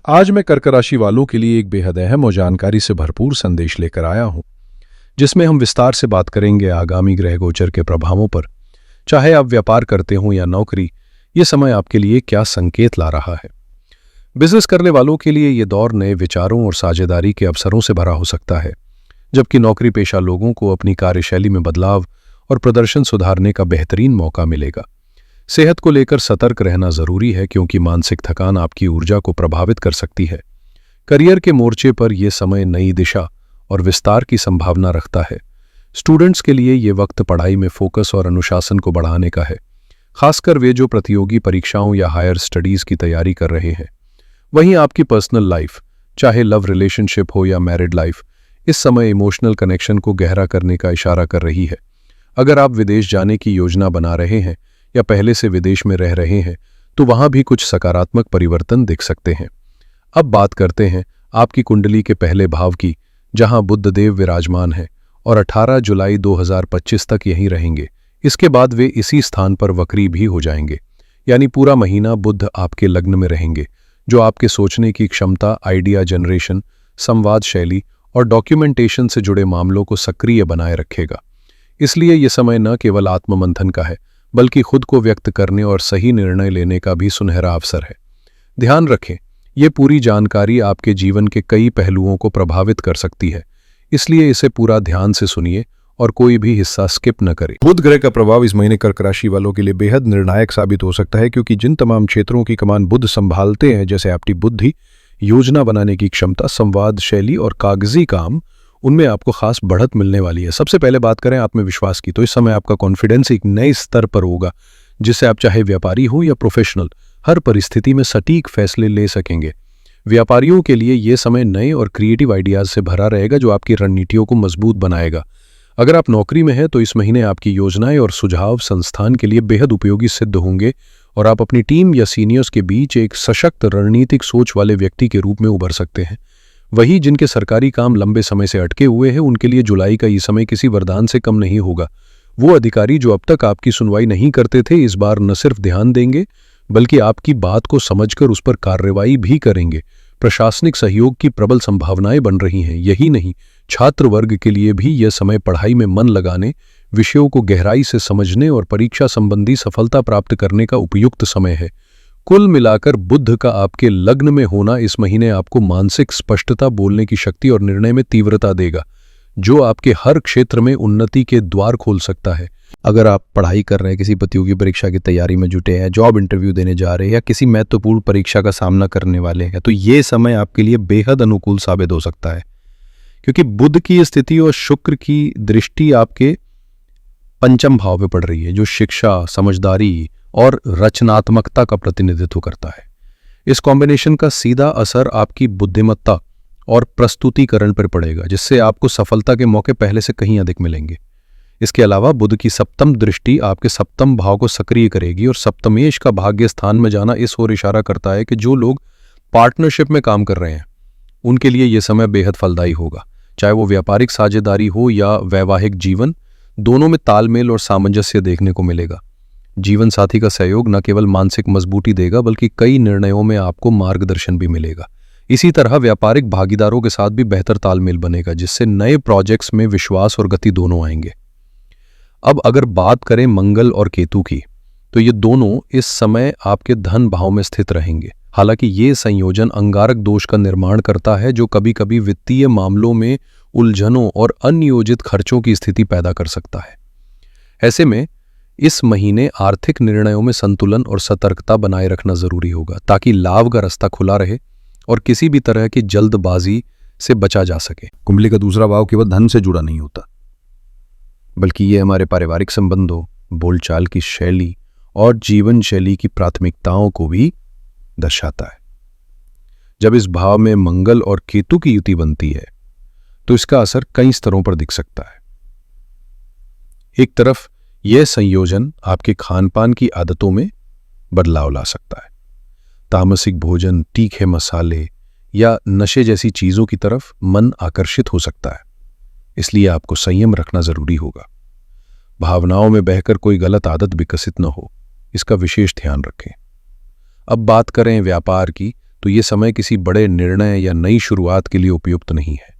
आज मैं कर्क राशि वालों के लिए एक बेहद अहम और जानकारी से भरपूर संदेश लेकर आया हूं, जिसमें हम विस्तार से बात करेंगे आगामी ग्रह गोचर के प्रभावों पर। चाहे आप व्यापार करते हों या नौकरी, ये समय आपके लिए क्या संकेत ला रहा है। बिजनेस करने वालों के लिए ये दौर नए विचारों और साझेदारी के अवसरों से भरा हो सकता है, जबकि नौकरी पेशा लोगों को अपनी कार्यशैली में बदलाव और प्रदर्शन सुधारने का बेहतरीन मौका मिलेगा। सेहत को लेकर सतर्क रहना जरूरी है, क्योंकि मानसिक थकान आपकी ऊर्जा को प्रभावित कर सकती है। करियर के मोर्चे पर यह समय नई दिशा और विस्तार की संभावना रखता है। स्टूडेंट्स के लिए ये वक्त पढ़ाई में फोकस और अनुशासन को बढ़ाने का है, खासकर वे जो प्रतियोगी परीक्षाओं या हायर स्टडीज की तैयारी कर रहे हैं। वहीं आपकी पर्सनल लाइफ, चाहे लव रिलेशनशिप हो या मैरिड लाइफ, इस समय इमोशनल कनेक्शन को गहरा करने का इशारा कर रही है। अगर आप विदेश जाने की योजना बना रहे हैं या पहले से विदेश में रह रहे हैं, तो वहां भी कुछ सकारात्मक परिवर्तन दिख सकते हैं। अब बात करते हैं आपकी कुंडली के पहले भाव की, जहां बुध देव विराजमान है और 18 जुलाई 2025 तक यहीं रहेंगे। इसके बाद वे इसी स्थान पर वक्री भी हो जाएंगे, यानी पूरा महीना बुध आपके लग्न में रहेंगे, जो आपके सोचने की क्षमता, आइडिया जनरेशन, संवाद शैली और डॉक्यूमेंटेशन से जुड़े मामलों को सक्रिय बनाए रखेगा। इसलिए यह समय न केवल आत्ममंथन का है, बल्कि खुद को व्यक्त करने और सही निर्णय लेने का भी सुनहरा अवसर है। ध्यान रखें, ये पूरी जानकारी आपके जीवन के कई पहलुओं को प्रभावित कर सकती है, इसलिए इसे पूरा ध्यान से सुनिए और कोई भी हिस्सा स्किप न करें। बुध ग्रह का प्रभाव इस महीने कर्क राशि वालों के लिए बेहद निर्णायक साबित हो सकता है, क्योंकि जिन तमाम क्षेत्रों की कमान बुध संभालते हैं, जैसे आपकी बुद्धि, योजना बनाने की क्षमता, संवाद शैली और कागजी काम, उनमें आपको खास बढ़त मिलने वाली है। सबसे पहले बात करें आत्मविश्वास की, तो इस समय आपका कॉन्फिडेंस एक नए स्तर पर होगा, जिससे आप चाहे व्यापारी हो या प्रोफेशनल, हर परिस्थिति में सटीक फैसले ले सकेंगे। व्यापारियों के लिए यह समय नए और क्रिएटिव आइडियाज से भरा रहेगा, जो आपकी रणनीतियों को मजबूत बनाएगा। अगर आप नौकरी में हैं, तो इस महीने आपकी योजनाएं और सुझाव संस्थान के लिए बेहद उपयोगी सिद्ध होंगे और आप अपनी टीम या सीनियर्स के बीच एक सशक्त रणनीतिक सोच वाले व्यक्ति के रूप में उभर सकते हैं। वही जिनके सरकारी काम लंबे समय से अटके हुए हैं, उनके लिए जुलाई का ये समय किसी वरदान से कम नहीं होगा। वो अधिकारी जो अब तक आपकी सुनवाई नहीं करते थे, इस बार न सिर्फ ध्यान देंगे, बल्कि आपकी बात को समझकर उस पर कार्रवाई भी करेंगे। प्रशासनिक सहयोग की प्रबल संभावनाएं बन रही हैं। यही नहीं, छात्र वर्ग के लिए भी यह समय पढ़ाई में मन लगाने, विषयों को गहराई से समझने और परीक्षा संबंधी सफलता प्राप्त करने का उपयुक्त समय है। कुल मिलाकर बुध का आपके लग्न में होना इस महीने आपको मानसिक स्पष्टता, बोलने की शक्ति और निर्णय में तीव्रता देगा, जो आपके हर क्षेत्र में उन्नति के द्वार खोल सकता है। अगर आप पढ़ाई कर रहे हैं, किसी प्रतियोगी परीक्षा की तैयारी में जुटे हैं, जॉब इंटरव्यू देने जा रहे हैं या किसी महत्वपूर्ण परीक्षा का सामना करने वाले हैं, तो ये समय आपके लिए बेहद अनुकूल साबित हो सकता है, क्योंकि बुध की स्थिति और शुक्र की दृष्टि आपके पंचम भाव में पड़ रही है, जो शिक्षा, समझदारी और रचनात्मकता का प्रतिनिधित्व करता है। इस कॉम्बिनेशन का सीधा असर आपकी बुद्धिमत्ता और प्रस्तुतिकरण पर पड़ेगा, जिससे आपको सफलता के मौके पहले से कहीं अधिक मिलेंगे। इसके अलावा बुध की सप्तम दृष्टि आपके सप्तम भाव को सक्रिय करेगी, और सप्तमेश का भाग्य स्थान में जाना इस ओर इशारा करता है कि जो लोग पार्टनरशिप में काम कर रहे हैं, उनके लिए यह समय बेहद फलदायी होगा। चाहे वो व्यापारिक साझेदारी हो या वैवाहिक जीवन, दोनों में तालमेल और सामंजस्य देखने को मिलेगा। जीवन साथी का सहयोग न केवल मानसिक मजबूती देगा, बल्कि कई निर्णयों में आपको मार्गदर्शन भी मिलेगा। इसी तरह व्यापारिक भागीदारों के साथ भी बेहतर तालमेल बनेगा, जिससे नए प्रोजेक्ट्स में विश्वास और गति दोनों आएंगे। अब अगर बात करें मंगल और केतु की, तो ये दोनों इस समय आपके धन भाव में स्थित रहेंगे। हालांकि ये संयोजन अंगारक दोष का निर्माण करता है, जो कभी कभी वित्तीय मामलों में उलझनों और अनियोजित खर्चों की स्थिति पैदा कर सकता है। ऐसे में इस महीने आर्थिक निर्णयों में संतुलन और सतर्कता बनाए रखना जरूरी होगा, ताकि लाभ का रास्ता खुला रहे और किसी भी तरह की जल्दबाजी से बचा जा सके। कुंडली का दूसरा भाव केवल धन से जुड़ा नहीं होता, बल्कि ये हमारे पारिवारिक संबंधों, बोलचाल की शैली और जीवन शैली की प्राथमिकताओं को भी दर्शाता है। जब इस भाव में मंगल और केतु की युति बनती है, तो इसका असर कई स्तरों पर दिख सकता है। एक तरफ यह संयोजन आपके खानपान की आदतों में बदलाव ला सकता है। तामसिक भोजन, तीखे मसाले या नशे जैसी चीजों की तरफ मन आकर्षित हो सकता है, इसलिए आपको संयम रखना जरूरी होगा। भावनाओं में बहकर कोई गलत आदत विकसित न हो, इसका विशेष ध्यान रखें। अब बात करें व्यापार की, तो ये समय किसी बड़े निर्णय या नई शुरुआत के लिए उपयुक्त नहीं है।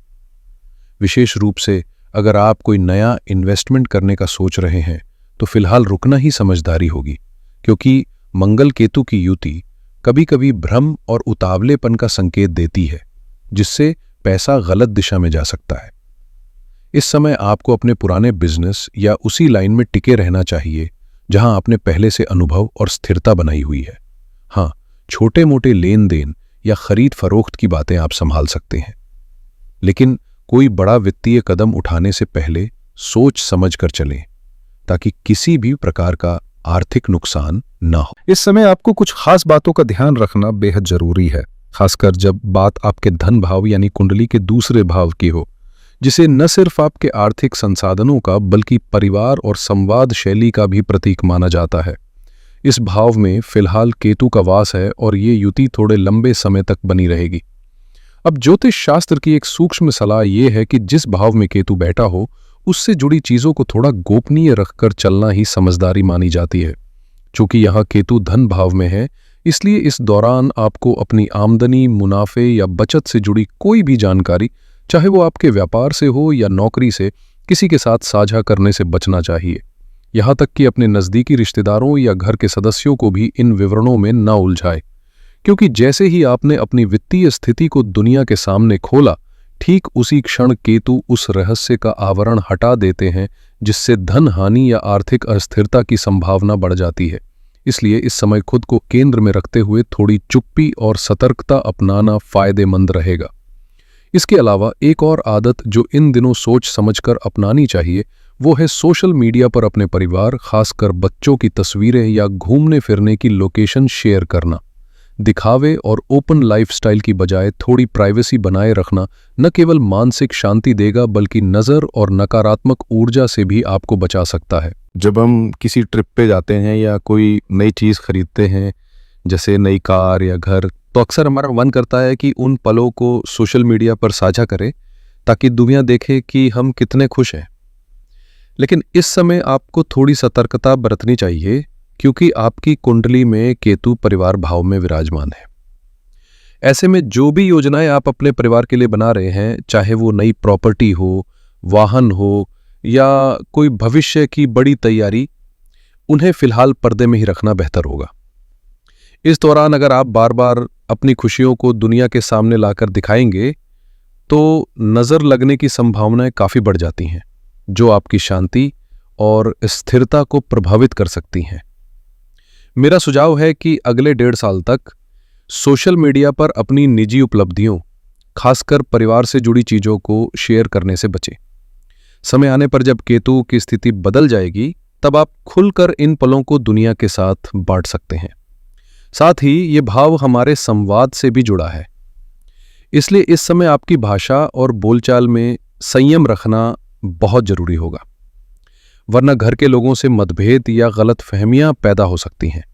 विशेष रूप से अगर आप कोई नया इन्वेस्टमेंट करने का सोच रहे हैं तो फिलहाल रुकना ही समझदारी होगी, क्योंकि मंगल केतु की युति कभी-कभी भ्रम और उतावलेपन का संकेत देती है, जिससे पैसा गलत दिशा में जा सकता है। इस समय आपको अपने पुराने बिजनेस या उसी लाइन में टिके रहना चाहिए जहां आपने पहले से अनुभव और स्थिरता बनाई हुई है। हाँ, छोटे मोटे लेन देन या खरीद फरोख्त की बातें आप संभाल सकते हैं, लेकिन कोई बड़ा वित्तीय कदम उठाने से पहले सोच समझ कर चलें, ताकि किसी भी प्रकार का आर्थिक नुकसान ना हो। इस समय आपको कुछ खास बातों का ध्यान रखना बेहद जरूरी है, खासकर जब बात आपके धन भाव यानी कुंडली के दूसरे भाव की हो, जिसे न सिर्फ आपके आर्थिक संसाधनों का बल्कि परिवार और संवाद शैली का भी प्रतीक माना जाता है। इस भाव में फिलहाल केतु का वास है और ये युति थोड़े लंबे समय तक बनी रहेगी। अब ज्योतिष शास्त्र की एक सूक्ष्म सलाह यह है कि जिस भाव में केतु बैठा हो उससे जुड़ी चीजों को थोड़ा गोपनीय रखकर चलना ही समझदारी मानी जाती है। चूंकि यहाँ केतु धन भाव में है, इसलिए इस दौरान आपको अपनी आमदनी, मुनाफे या बचत से जुड़ी कोई भी जानकारी, चाहे वो आपके व्यापार से हो या नौकरी से, किसी के साथ साझा करने से बचना चाहिए। यहाँ तक कि अपने नज़दीकी रिश्तेदारों या घर के सदस्यों को भी इन विवरणों में न उलझाए, क्योंकि जैसे ही आपने अपनी वित्तीय स्थिति को दुनिया के सामने खोला, ठीक उसी क्षण केतु उस रहस्य का आवरण हटा देते हैं, जिससे धन हानि या आर्थिक अस्थिरता की संभावना बढ़ जाती है। इसलिए इस समय खुद को केंद्र में रखते हुए थोड़ी चुप्पी और सतर्कता अपनाना फायदेमंद रहेगा। इसके अलावा एक और आदत जो इन दिनों सोच समझकर अपनानी चाहिए, वो है सोशल मीडिया पर अपने परिवार, खासकर बच्चों की तस्वीरें या घूमने फिरने की लोकेशन शेयर करना। दिखावे और ओपन लाइफस्टाइल की बजाय थोड़ी प्राइवेसी बनाए रखना न केवल मानसिक शांति देगा, बल्कि नज़र और नकारात्मक ऊर्जा से भी आपको बचा सकता है। जब हम किसी ट्रिप पे जाते हैं या कोई नई चीज़ खरीदते हैं, जैसे नई कार या घर, तो अक्सर हमारा मन करता है कि उन पलों को सोशल मीडिया पर साझा करें ताकि दुनिया देखे कि हम कितने खुश हैं। लेकिन इस समय आपको थोड़ी सतर्कता बरतनी चाहिए, क्योंकि आपकी कुंडली में केतु परिवार भाव में विराजमान है। ऐसे में जो भी योजनाएं आप अपने परिवार के लिए बना रहे हैं, चाहे वो नई प्रॉपर्टी हो, वाहन हो या कोई भविष्य की बड़ी तैयारी, उन्हें फिलहाल पर्दे में ही रखना बेहतर होगा। इस दौरान अगर आप बार बार अपनी खुशियों को दुनिया के सामने लाकर दिखाएंगे तो नज़र लगने की संभावनाएं काफ़ी बढ़ जाती हैं, जो आपकी शांति और स्थिरता को प्रभावित कर सकती हैं। मेरा सुझाव है कि अगले 1.5 साल तक सोशल मीडिया पर अपनी निजी उपलब्धियों, खासकर परिवार से जुड़ी चीज़ों को शेयर करने से बचें। समय आने पर जब केतु की स्थिति बदल जाएगी, तब आप खुलकर इन पलों को दुनिया के साथ बांट सकते हैं। साथ ही ये भाव हमारे संवाद से भी जुड़ा है, इसलिए इस समय आपकी भाषा और बोलचाल में संयम रखना बहुत जरूरी होगा, वरना घर के लोगों से मतभेद या गलतफहमियां पैदा हो सकती हैं।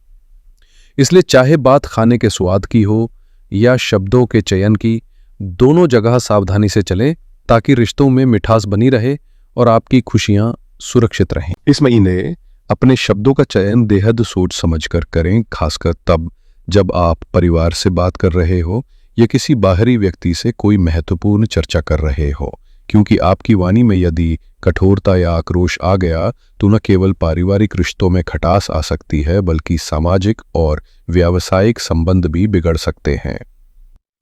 इसलिए चाहे बात खाने के स्वाद की हो या शब्दों के चयन की, दोनों जगह सावधानी से चलें ताकि रिश्तों में मिठास बनी रहे और आपकी खुशियां सुरक्षित रहें। इस महीने अपने शब्दों का चयन बेहद सोच समझकर करें, खासकर तब जब आप परिवार से बात कर रहे हो या किसी बाहरी व्यक्ति से कोई महत्वपूर्ण चर्चा कर रहे हो, क्योंकि आपकी वाणी में यदि कठोरता या आक्रोश आ गया तो न केवल पारिवारिक रिश्तों में खटास आ सकती है, बल्कि सामाजिक और व्यावसायिक संबंध भी बिगड़ सकते हैं।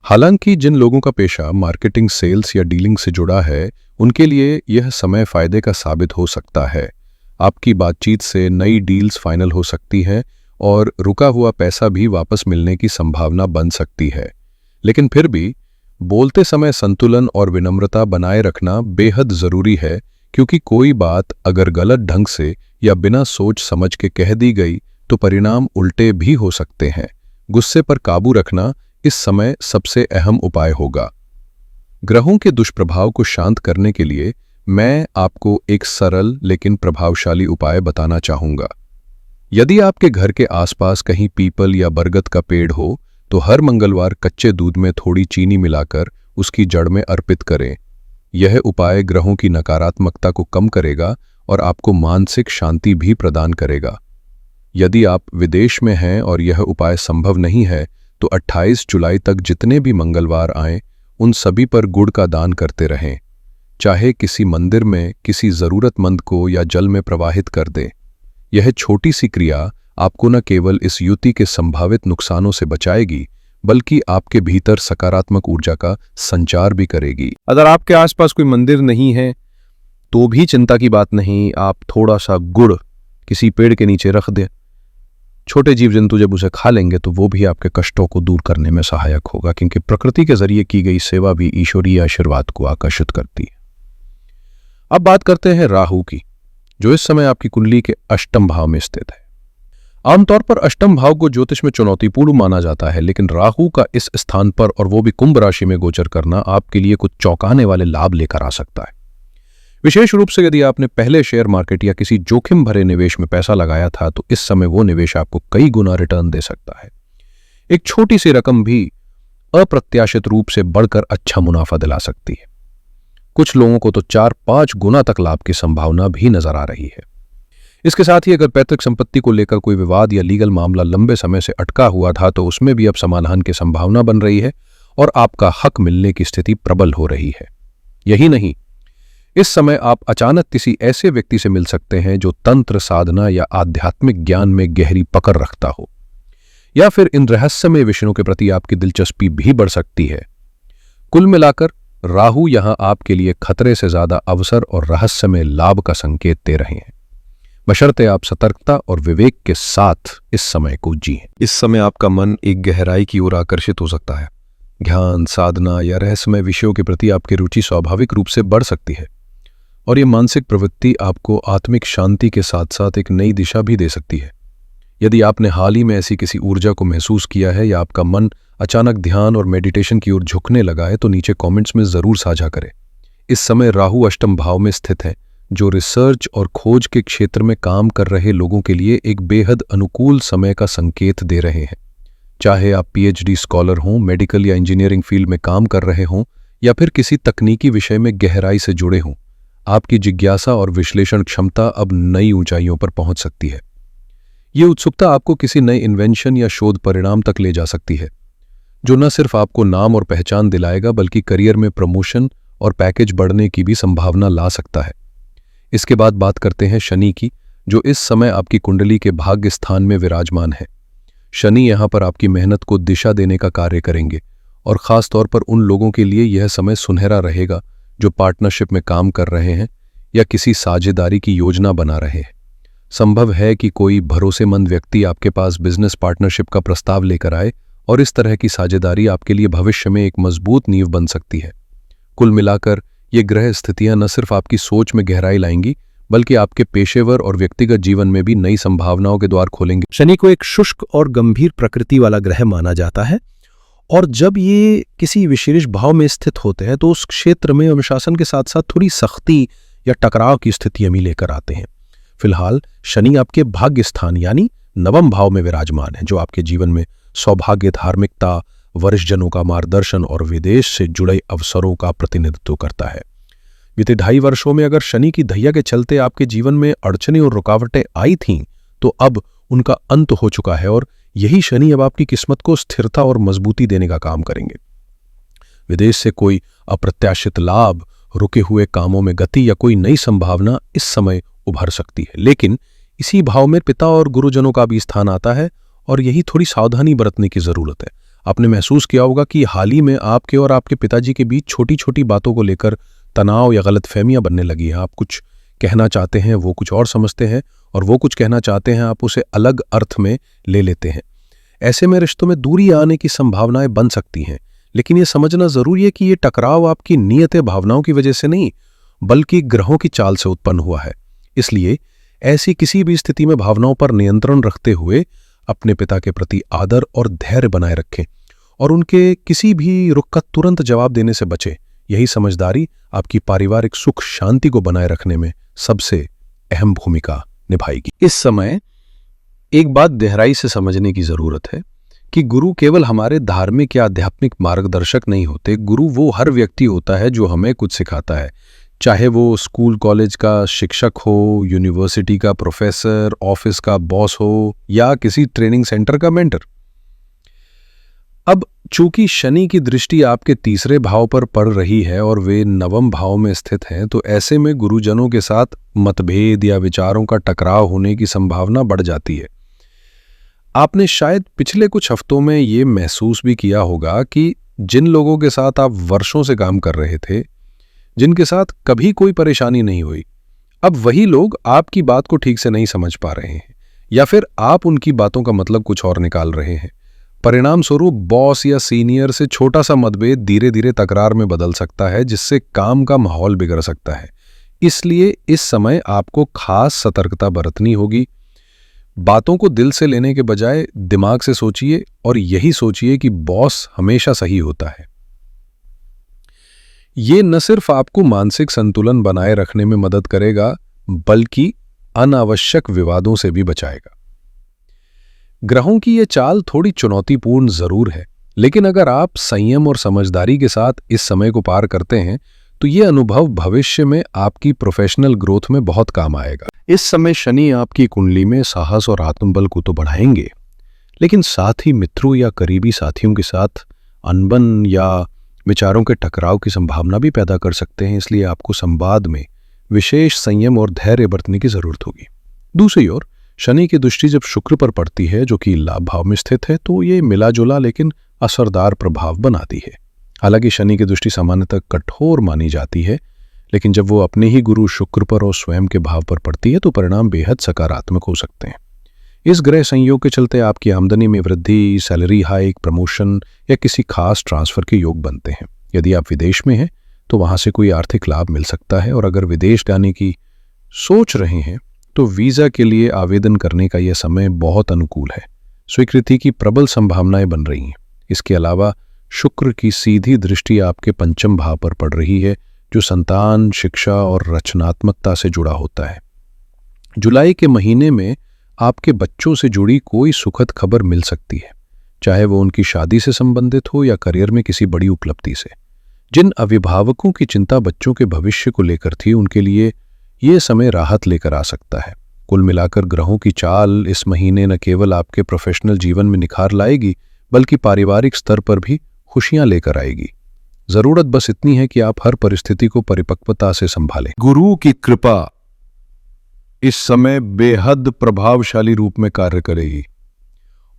हालांकि जिन लोगों का पेशा मार्केटिंग, सेल्स या डीलिंग से जुड़ा है, उनके लिए यह समय फायदे का साबित हो सकता है। आपकी बातचीत से नई डील्स फाइनल हो सकती हैं और रुका हुआ पैसा भी वापस मिलने की संभावना बन सकती है। लेकिन फिर भी बोलते समय संतुलन और विनम्रता बनाए रखना बेहद जरूरी है, क्योंकि कोई बात अगर गलत ढंग से या बिना सोच समझ के कह दी गई तो परिणाम उल्टे भी हो सकते हैं। गुस्से पर काबू रखना इस समय सबसे अहम उपाय होगा। ग्रहों के दुष्प्रभाव को शांत करने के लिए मैं आपको एक सरल लेकिन प्रभावशाली उपाय बताना चाहूंगा। यदि आपके घर के आसपास कहीं पीपल या बरगद का पेड़ हो तो हर मंगलवार कच्चे दूध में थोड़ी चीनी मिलाकर उसकी जड़ में अर्पित करें। यह उपाय ग्रहों की नकारात्मकता को कम करेगा और आपको मानसिक शांति भी प्रदान करेगा। यदि आप विदेश में हैं और यह उपाय संभव नहीं है, तो 28 जुलाई तक जितने भी मंगलवार आएं उन सभी पर गुड़ का दान करते रहें, चाहे किसी मंदिर में किसी जरूरतमंद को या जल में प्रवाहित कर दें। यह छोटी सी क्रिया आपको न केवल इस युति के संभावित नुकसानों से बचाएगी बल्कि आपके भीतर सकारात्मक ऊर्जा का संचार भी करेगी। अगर आपके आसपास कोई मंदिर नहीं है तो भी चिंता की बात नहीं, आप थोड़ा सा गुड़ किसी पेड़ के नीचे रख दें। छोटे जीव जंतु जब उसे खा लेंगे तो वो भी आपके कष्टों को दूर करने में सहायक होगा, क्योंकि प्रकृति के जरिए की गई सेवा भी ईश्वरीय आशीर्वाद को आकर्षित करती है। अब बात करते हैं राहु की, जो इस समय आपकी कुंडली के अष्टम भाव में स्थित है। आमतौर पर अष्टम भाव को ज्योतिष में चुनौतीपूर्ण माना जाता है, लेकिन राहु का इस स्थान पर और वो भी कुंभ राशि में गोचर करना आपके लिए कुछ चौंकाने वाले लाभ लेकर आ सकता है। विशेष रूप से यदि आपने पहले शेयर मार्केट या किसी जोखिम भरे निवेश में पैसा लगाया था तो इस समय वो निवेश आपको कई गुना रिटर्न दे सकता है। एक छोटी सी रकम भी अप्रत्याशित रूप से बढ़कर अच्छा मुनाफा दिला सकती है। कुछ लोगों को तो 4-5 गुना तक लाभ की संभावना भी नजर आ रही है। इसके साथ ही अगर पैतृक संपत्ति को लेकर कोई विवाद या लीगल मामला लंबे समय से अटका हुआ था तो उसमें भी अब समाधान की संभावना बन रही है और आपका हक मिलने की स्थिति प्रबल हो रही है। यही नहीं, इस समय आप अचानक किसी ऐसे व्यक्ति से मिल सकते हैं जो तंत्र साधना या आध्यात्मिक ज्ञान में गहरी पकड़ रखता हो, या फिर इन रहस्यमय विषयों के प्रति आपकी दिलचस्पी भी बढ़ सकती है। कुल मिलाकर राहु यहां आपके लिए खतरे से ज्यादा अवसर और रहस्यमय लाभ का संकेत दे रहे हैं, बशर्ते आप सतर्कता और विवेक के साथ इस समय को जिएं। इस समय आपका मन एक गहराई की ओर आकर्षित हो सकता है। ध्यान, साधना या रहस्यमय विषयों के प्रति आपकी रुचि स्वाभाविक रूप से बढ़ सकती है और ये मानसिक प्रवृत्ति आपको आत्मिक शांति के साथ साथ एक नई दिशा भी दे सकती है। यदि आपने हाल ही में ऐसी किसी ऊर्जा को महसूस किया है या आपका मन अचानक ध्यान और मेडिटेशन की ओर झुकने लगा है तो नीचे कमेंट्स में जरूर साझा करें। इस समय राहु अष्टम भाव में स्थित है, जो रिसर्च और खोज के क्षेत्र में काम कर रहे लोगों के लिए एक बेहद अनुकूल समय का संकेत दे रहे हैं। चाहे आप पीएचडी स्कॉलर हों, मेडिकल या इंजीनियरिंग फील्ड में काम कर रहे हों या फिर किसी तकनीकी विषय में गहराई से जुड़े हों, आपकी जिज्ञासा और विश्लेषण क्षमता अब नई ऊंचाइयों पर पहुंच सकती है। ये उत्सुकता आपको किसी नए इन्वेंशन या शोध परिणाम तक ले जा सकती है, जो न सिर्फ आपको नाम और पहचान दिलाएगा बल्कि करियर में प्रमोशन और पैकेज बढ़ने की भी संभावना ला सकता है। इसके बाद बात करते हैं शनि की, जो इस समय आपकी कुंडली के भाग्य स्थान में विराजमान है। शनि यहां पर आपकी मेहनत को दिशा देने का कार्य करेंगे और खास तौर पर उन लोगों के लिए यह समय सुनहरा रहेगा जो पार्टनरशिप में काम कर रहे हैं या किसी साझेदारी की योजना बना रहे हैं। संभव है कि कोई भरोसेमंद व्यक्ति आपके पास बिजनेस पार्टनरशिप का प्रस्ताव लेकर आए और इस तरह की साझेदारी आपके लिए भविष्य में एक मजबूत नींव बन सकती है। कुल मिलाकर ये ग्रह स्थितियां न सिर्फ आपकी सोच में गहराई लाएंगी बल्कि आपके पेशेवर और व्यक्तिगत जीवन में भी नई संभावनाओं के द्वार खोलेंगे। शनि को एक शुष्क और गंभीर प्रकृति वाला ग्रह माना जाता है और जब ये किसी विशेष भाव में स्थित होते हैं तो उस क्षेत्र में अनुशासन के साथ साथ थोड़ी सख्ती या टकराव की स्थितियां भी लेकर आते हैं। फिलहाल शनि आपके भाग्य स्थान यानी नवम भाव में विराजमान है, जो आपके जीवन में सौभाग्य, धार्मिकता, वरिष्ठजनों का मार्गदर्शन और विदेश से जुड़े अवसरों का प्रतिनिधित्व करता है। बीते 2.5 वर्षों में अगर शनि की धैया के चलते आपके जीवन में अड़चनें और रुकावटें आई थीं तो अब उनका अंत हो चुका है और यही शनि अब आपकी किस्मत को स्थिरता और मजबूती देने का काम करेंगे। विदेश से कोई अप्रत्याशित लाभ, रुके हुए कामों में गति या कोई नई संभावना इस समय उभर सकती है, लेकिन इसी भाव में पिता और गुरुजनों का भी स्थान आता है और यही थोड़ी सावधानी बरतने की जरूरत है। आपने महसूस किया होगा कि हाल ही में आपके और आपके पिताजी के बीच छोटी छोटी बातों को लेकर तनाव या गलतफहमियां बनने लगी हैं। आप कुछ कहना चाहते हैं, वो कुछ और समझते हैं, और वो कुछ कहना चाहते हैं, आप उसे अलग अर्थ में ले लेते हैं। ऐसे में रिश्तों में दूरी आने की संभावनाएं बन सकती हैं, लेकिन ये समझना जरूरी है कि ये टकराव आपकी नियत भावनाओं की वजह से नहीं बल्कि ग्रहों की चाल से उत्पन्न हुआ है। इसलिए ऐसी किसी भी स्थिति में भावनाओं पर नियंत्रण रखते हुए अपने पिता के प्रति आदर और धैर्य बनाए रखें और उनके किसी भी रुख का तुरंत जवाब देने से बचें। यही समझदारी आपकी पारिवारिक सुख शांति को बनाए रखने में सबसे अहम भूमिका निभाएगी। इस समय एक बात गहराई से समझने की जरूरत है कि गुरु केवल हमारे धार्मिक या आध्यात्मिक मार्गदर्शक नहीं होते। गुरु वो हर व्यक्ति होता है जो हमें कुछ सिखाता है, चाहे वो स्कूल कॉलेज का शिक्षक हो, यूनिवर्सिटी का प्रोफेसर, ऑफिस का बॉस हो या किसी ट्रेनिंग सेंटर का मेंटर। अब चूंकि शनि की दृष्टि आपके तीसरे भाव पर पड़ रही है और वे नवम भाव में स्थित हैं, तो ऐसे में गुरुजनों के साथ मतभेद या विचारों का टकराव होने की संभावना बढ़ जाती है। आपने शायद पिछले कुछ हफ्तों में ये महसूस भी किया होगा कि जिन लोगों के साथ आप वर्षों से काम कर रहे थे, जिनके साथ कभी कोई परेशानी नहीं हुई, अब वही लोग आपकी बात को ठीक से नहीं समझ पा रहे हैं या फिर आप उनकी बातों का मतलब कुछ और निकाल रहे हैं। परिणाम स्वरूप बॉस या सीनियर से छोटा सा मतभेद धीरे धीरे तकरार में बदल सकता है, जिससे काम का माहौल बिगड़ सकता है। इसलिए इस समय आपको खास सतर्कता बरतनी होगी। बातों को दिल से लेने के बजाय दिमाग से सोचिए और यही सोचिए कि बॉस हमेशा सही होता है। ये न सिर्फ आपको मानसिक संतुलन बनाए रखने में मदद करेगा, बल्कि अनावश्यक विवादों से भी बचाएगा। ग्रहों की ये चाल थोड़ी चुनौतीपूर्ण जरूर है, लेकिन अगर आप संयम और समझदारी के साथ इस समय को पार करते हैं, तो ये अनुभव भविष्य में आपकी प्रोफेशनल ग्रोथ में बहुत काम आएगा। इस समय शनि आपकी कुंडली में साहस और आत्मबल को तो बढ़ाएंगे, लेकिन साथ ही मित्रों या करीबी साथियों के साथ अनबन या विचारों के टकराव की संभावना भी पैदा कर सकते हैं। इसलिए आपको संवाद में विशेष संयम और धैर्य बरतने की जरूरत होगी। दूसरी ओर शनि की दृष्टि जब शुक्र पर पड़ती है, जो कि लाभ भाव में स्थित है, तो ये मिलाजुला लेकिन असरदार प्रभाव बनाती है। हालांकि शनि की दृष्टि सामान्यतः कठोर मानी जाती है, लेकिन जब वो अपने ही गुरु शुक्र पर और स्वयं के भाव पर पड़ती है, तो परिणाम बेहद सकारात्मक हो सकते हैं। इस ग्रह संयोग के चलते आपकी आमदनी में वृद्धि, सैलरी हाइक, प्रमोशन या किसी खास ट्रांसफर के योग बनते हैं। यदि आप विदेश में हैं, तो वहां से कोई आर्थिक लाभ मिल सकता है, और अगर विदेश जाने की सोच रहे हैं, तो वीजा के लिए आवेदन करने का यह समय बहुत अनुकूल है। स्वीकृति की प्रबल संभावनाएं बन रही हैं। इसके अलावा शुक्र की सीधी दृष्टि आपके पंचम भाव पर पड़ रही है, जो संतान, शिक्षा और रचनात्मकता से जुड़ा होता है। जुलाई के महीने में आपके बच्चों से जुड़ी कोई सुखद खबर मिल सकती है, चाहे वो उनकी शादी से संबंधित हो या करियर में किसी बड़ी उपलब्धि से। जिन अभिभावकों की चिंता बच्चों के भविष्य को लेकर थी, उनके लिए ये समय राहत लेकर आ सकता है। कुल मिलाकर ग्रहों की चाल इस महीने न केवल आपके प्रोफेशनल जीवन में निखार लाएगी, बल्कि पारिवारिक स्तर पर भी खुशियां लेकर आएगी। जरूरत बस इतनी है कि आप हर परिस्थिति को परिपक्वता से संभालें। गुरु की कृपा इस समय बेहद प्रभावशाली रूप में कार्य करेगी,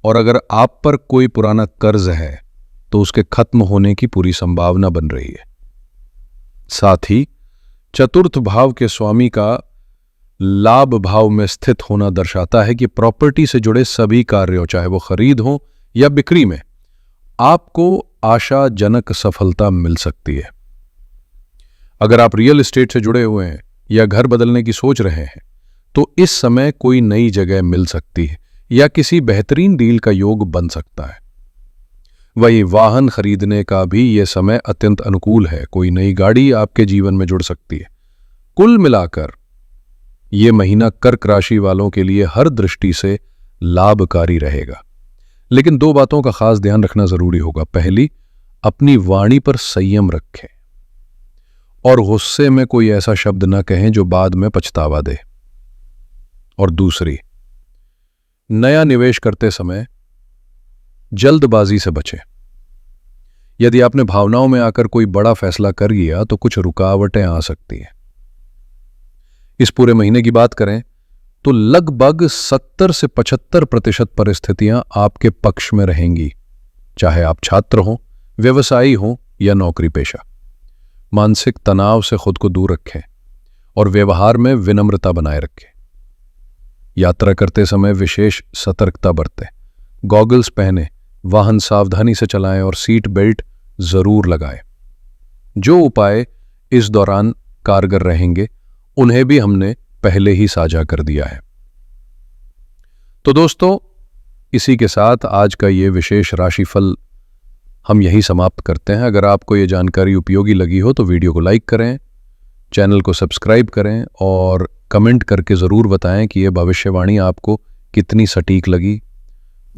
और अगर आप पर कोई पुराना कर्ज है, तो उसके खत्म होने की पूरी संभावना बन रही है। साथ ही चतुर्थ भाव के स्वामी का लाभ भाव में स्थित होना दर्शाता है कि प्रॉपर्टी से जुड़े सभी कार्यों, चाहे वो खरीद हो या बिक्री में, आपको आशाजनक सफलता मिल सकती है। अगर आप रियल एस्टेट से जुड़े हुए हैं या घर बदलने की सोच रहे हैं, तो इस समय कोई नई जगह मिल सकती है या किसी बेहतरीन डील का योग बन सकता है। वही वाहन खरीदने का भी यह समय अत्यंत अनुकूल है। कोई नई गाड़ी आपके जीवन में जुड़ सकती है। कुल मिलाकर यह महीना कर्क राशि वालों के लिए हर दृष्टि से लाभकारी रहेगा। लेकिन दो बातों का खास ध्यान रखना जरूरी होगा। पहली, अपनी वाणी पर संयम रखें और गुस्से में कोई ऐसा शब्द न कहें जो बाद में पछतावा दे। और दूसरी, नया निवेश करते समय जल्दबाजी से बचें। यदि आपने भावनाओं में आकर कोई बड़ा फैसला कर लिया, तो कुछ रुकावटें आ सकती हैं। इस पूरे महीने की बात करें तो लगभग 70 से 75% परिस्थितियां आपके पक्ष में रहेंगी, चाहे आप छात्र हों, व्यवसायी हों या नौकरी पेशा। मानसिक तनाव से खुद को दूर रखें और व्यवहार में विनम्रता बनाए रखें। यात्रा करते समय विशेष सतर्कता बरतें, गॉगल्स पहनें, वाहन सावधानी से चलाएं और सीट बेल्ट जरूर लगाएं। जो उपाय इस दौरान कारगर रहेंगे, उन्हें भी हमने पहले ही साझा कर दिया है। तो दोस्तों, इसी के साथ आज का ये विशेष राशिफल हम यही समाप्त करते हैं। अगर आपको ये जानकारी उपयोगी लगी हो तो वीडियो को लाइक करें, चैनल को सब्सक्राइब करें और कमेंट करके ज़रूर बताएं कि ये भविष्यवाणी आपको कितनी सटीक लगी।